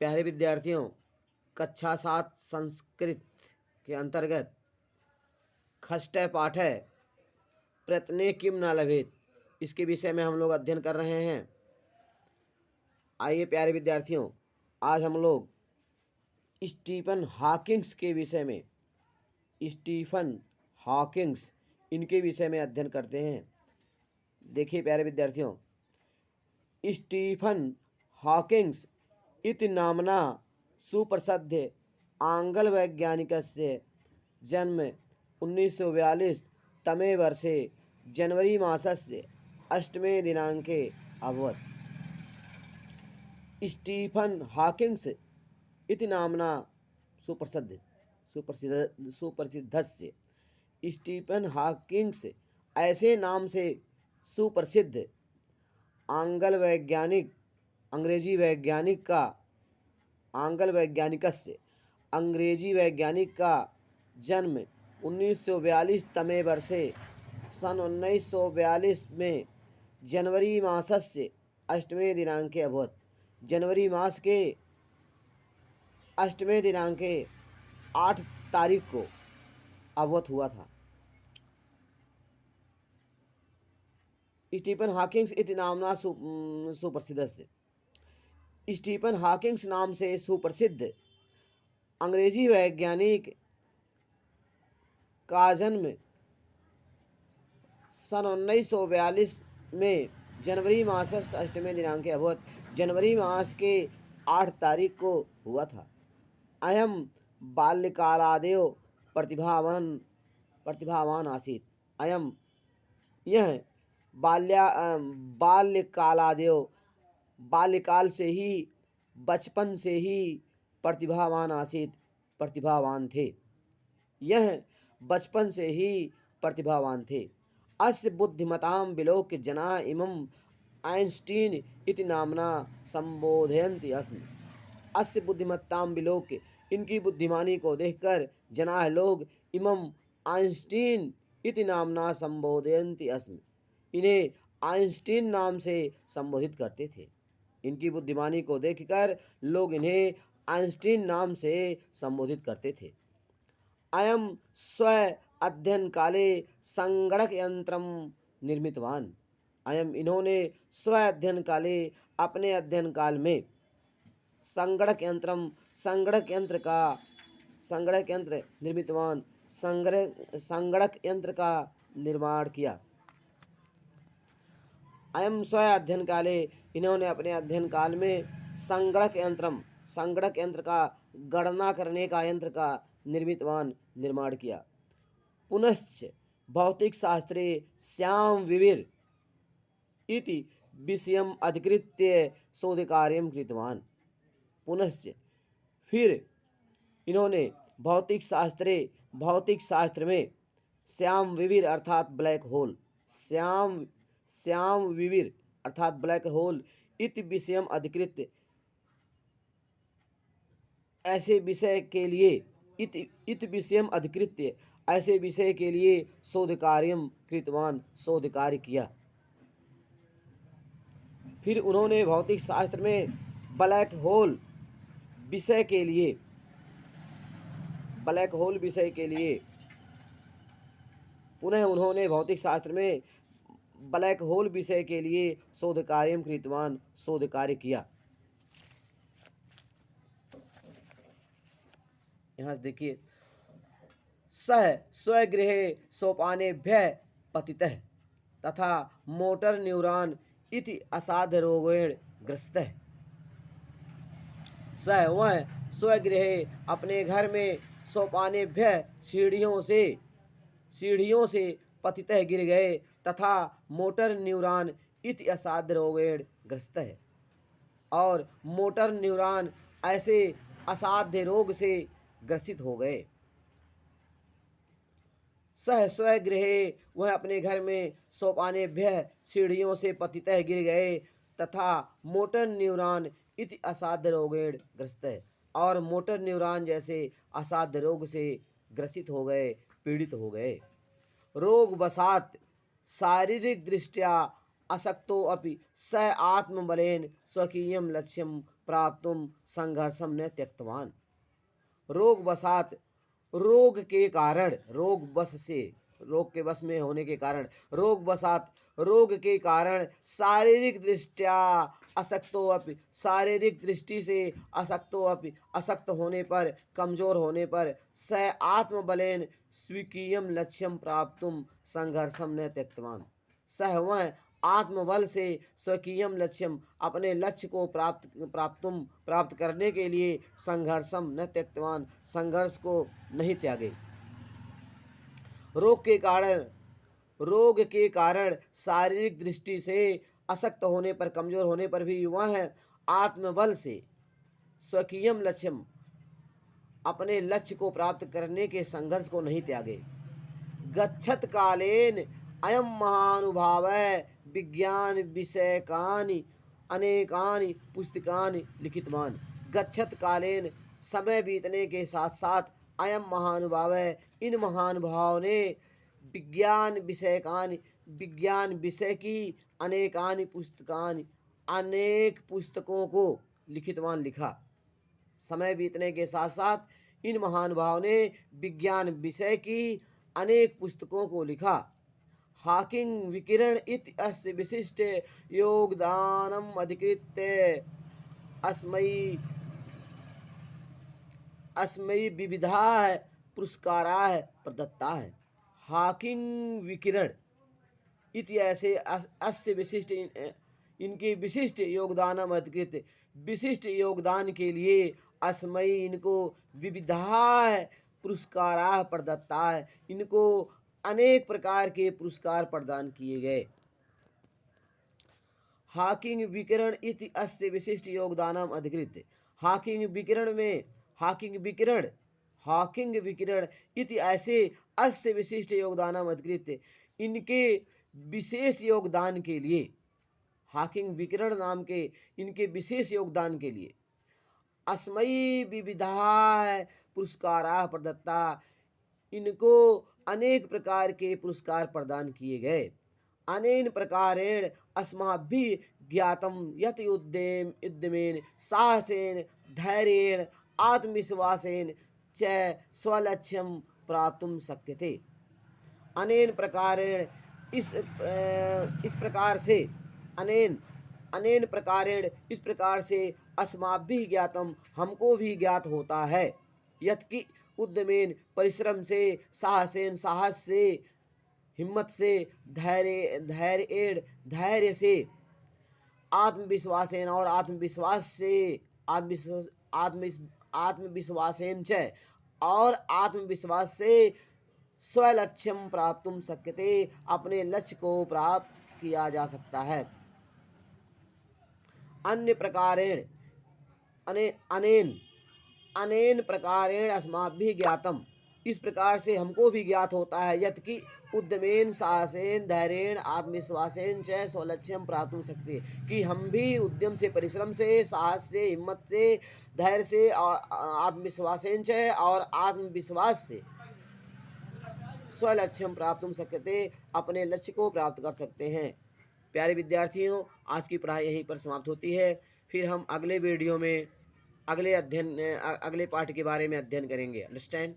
प्यारे विद्यार्थियों, कक्षा 7 संस्कृत के अंतर्गत खष्टय पाठ है प्रयत्ने किम न लभेत, इसके विषय में हम लोग अध्ययन कर रहे हैं। आइए प्यारे विद्यार्थियों, आज हम लोग स्टीफन हॉकिंग्स के विषय में स्टीफन हॉकिंग्स इनके विषय में अध्ययन करते हैं। देखिए प्यारे विद्यार्थियों, स्टीफन हॉकिंग्स इति नाम्ना सुप्रसिद्ध आंग्ल वैज्ञानिकस्य जन्म 1942 तमे वर्षे जनवरी मासस्य 8 दिनाङ्के अभवत्। स्टीफन हॉकिंग्स इति नाम्ना सुप्रसिद्धस्य स्टीफन हॉकिंग्स ऐसे नाम से सुप्रसिद्ध अंग्रेजी वैज्ञानिक का जन्म 1942 तमे वर्षे सन 1942 में जनवरी मासस्य 8 दिनाङ्के अभवत्। जनवरी मास के 8 दिनाङ्के 8 तारीख को अवगत हुआ था। स्टीफन हॉकिंग्स इति नामना सुप्रसिद्धस्य स्टीफन हॉकिंग्स नाम से सुप्रसिद्ध अंग्रेजी वैज्ञानिक का जन्म सन 1942 में जनवरी मास 8 दिनाङ्के अभवत्। जनवरी मास के 8 तारीख को हुआ था। अयम बाल्यकालादेव प्रतिभावान आसीत्। अयम यह बाल्यकाल से ही, बचपन से ही प्रतिभावान थे। यह बचपन से ही प्रतिभावान थे। अस्य बुद्धिमतां विलोक्य जनाः इमं आइंस्टीन इति नाम्ना संबोधयन्ति अस्मि। अस्य बुद्धिमत्तां विलोक्य, इनकी बुद्धिमानी को देखकर जनाः लोग इमं आइंस्टीन इति नामना संबोधयन्ति अस्मि, इन्हें आइंस्टीन नाम से संबोधित करते थे। इनकी बुद्धिमानी को देखकर लोग इन्हें आइंस्टीन नाम से संबोधित करते थे। अयम स्व अध्ययन काले संगणक यंत्रम निर्मितवान। अयम इन्होंने स्व अध्ययन काले अपने अध्ययन काल में संगणक यंत्र का निर्माण किया। अयम स्व अध्ययन काले, इन्होंने अपने अध्ययन काल में संगणक यंत्र का गणना करने का यंत्र का निर्माण किया। पुनश्च भौतिक शास्त्रे श्याम विविर इति विषयम् अधिकृत्य शोधकार्यं कृतवान। पुनश्च फिर इन्होंने भौतिक शास्त्र में श्याम विविर अर्थात ब्लैक होल इति विषयम् अधिकृत्य ऐसे विषय के लिए शोध कार्य किया। फिर उन्होंने भौतिक शास्त्र में ब्लैक होल विषय के लिए पुनः उन्होंने भौतिक शास्त्र में ब्लैक होल विषय के लिए शोध कार्य किया। यहाँ से देखिए, सह स्वगृहे सोपानेभ्यः पतितः तथा मोटर न्यूरॉन इति असाध्य रोगेण ग्रस्तः। सह वह स्वगृहे अपने घर में सोपानेभ्यः सीढ़ियों से पतितः गिर गए तथा मोटर न्यूरॉन इति असाध्य रोगेण ग्रस्तः, और मोटर न्यूरॉन ऐसे असाध्य रोग से ग्रसित हो गए। सह स्वगृहे वह अपने घर में सोपानेभ्यः सीढ़ियों से पतितः गिर गए तथा मोटर न्यूरॉन इति असाध्य रोगेण ग्रस्तः, और मोटर न्यूरॉन जैसे असाध्य रोग से ग्रसित हो गए, पीड़ित हो गए। रोग वशात शारीरिक दृष्ट्या अशक्तो अपि स आत्मबलेन स्वकीयं लक्ष्यं प्राप्तुम संघर्षम न त्यक्तवान। रोग वसात, रोग के कारण, रोग वश से, रोग के वश में होने के कारण, रोग वसात, रोग के कारण शारीरिक दृष्टया अशक्तो अपि, शारीरिक दृष्टि से अशक्तो अपि, अशक्त होने पर, कमजोर होने पर, स आत्मबलेन स्वीकीयम लक्ष्यम प्राप्तुम संघर्षम न त्यक्तवान, सह वह आत्मबल से स्वकीयम लक्ष्यम, अपने लक्ष्य को प्राप्त करने के लिए संघर्षम न त्यक्तवान, संघर्ष को नहीं त्यागे। रोग के कारण शारीरिक दृष्टि से अशक्त होने पर, कमजोर होने पर भी वह आत्मबल से स्वकीयम लक्ष्यम, अपने लक्ष्य को प्राप्त करने के संघर्ष को नहीं त्यागे। गच्छत कालेन अयम महानुभाव विज्ञान विषयकानि अनेकानि पुस्तकानि लिखितवान। गच्छत कालेन, समय बीतने के साथ साथ, अयम महानुभाव, इन महानुभावों ने, विज्ञान विषयकानि, विज्ञान विषय की, अनेकानि पुस्तकानि, अनेक पुस्तकों को, लिखितवान लिखा। समय बीतने के साथ साथ इन महानुभावों ने विज्ञान विषय की अनेक पुस्तकों को लिखा। हाकिंग विकिरण इति अस्य विशिष्ट योगदानम अधिकृत्य अस्मै विविधा पुरस्कारा प्रदत्ता है। हाकिंग विकिरण इति ऐसे अस्य विशिष्ट, इनके विशिष्ट योगदानम अधिकृत, विशिष्ट योगदान के लिए, अस्मै इनको, विविधा पुरस्कारा प्रदत्ता है, इनको अनेक प्रकार के पुरस्कार प्रदान किए गए। हाकिंग विकिरण इति अस्य विशिष्ट योगदानम अधिकृत, हाकिंग विकिरण में, हाकिंग विकिरण इति ऐसे अस्य विशिष्ट योगदानम अधिकृत, इनके विशेष योगदान के लिए, हाकिंग विकिरण नाम के इनके विशेष योगदान के लिए, अस्मै विविधा पुरस्कारा प्रदत्ता, इनको अनेक प्रकार के पुरस्कार प्रदान किए गए। अनेन प्रकारेण अस्माभिः ज्ञातम यत् उद्यमेन साहसेन धैर्येण आत्मविश्वासेन च स्वलक्ष्यम प्राप्तुम शक्यते। अनेन प्रकारेण, इस प्रकार से, अनेन प्रकारेण, इस प्रकार से, अस्माभिः ज्ञातम, हमको भी ज्ञात होता है, यत् कि उद्यमेन, परिश्रम से, साहसेन, साहस से, हिम्मत से, धैर्य से, आत्मविश्वासेन, और आत्मविश्वास से, आत्मविश्वासेन च, और आत्मविश्वास से, स्वलक्ष्यम प्राप्तुम शक्यते, अपने लक्ष्य को प्राप्त किया जा सकता है। अन्य प्रकारेण, अनेन प्रकारेण अस्माभिः ज्ञातम, इस प्रकार से हमको भी ज्ञात होता है, यत् कि उद्यमेन साहसेन धैर्येण आत्मविश्वासेन च स्वलक्ष्यम प्राप्तुम शक्यते, कि हम भी उद्यम से, परिश्रम से, साहस से, हिम्मत से, धैर्य से, आत्मविश्वासेन च, और आत्मविश्वास से, स्वलक्ष्यम प्राप्तुम शक्यते, अपने लक्ष्य को प्राप्त कर सकते हैं। प्यारे विद्यार्थियों, आज की पढ़ाई यहीं पर समाप्त होती है। फिर हम अगले वीडियो में अगले पाठ के बारे में अध्ययन करेंगे। अंडरस्टैंड।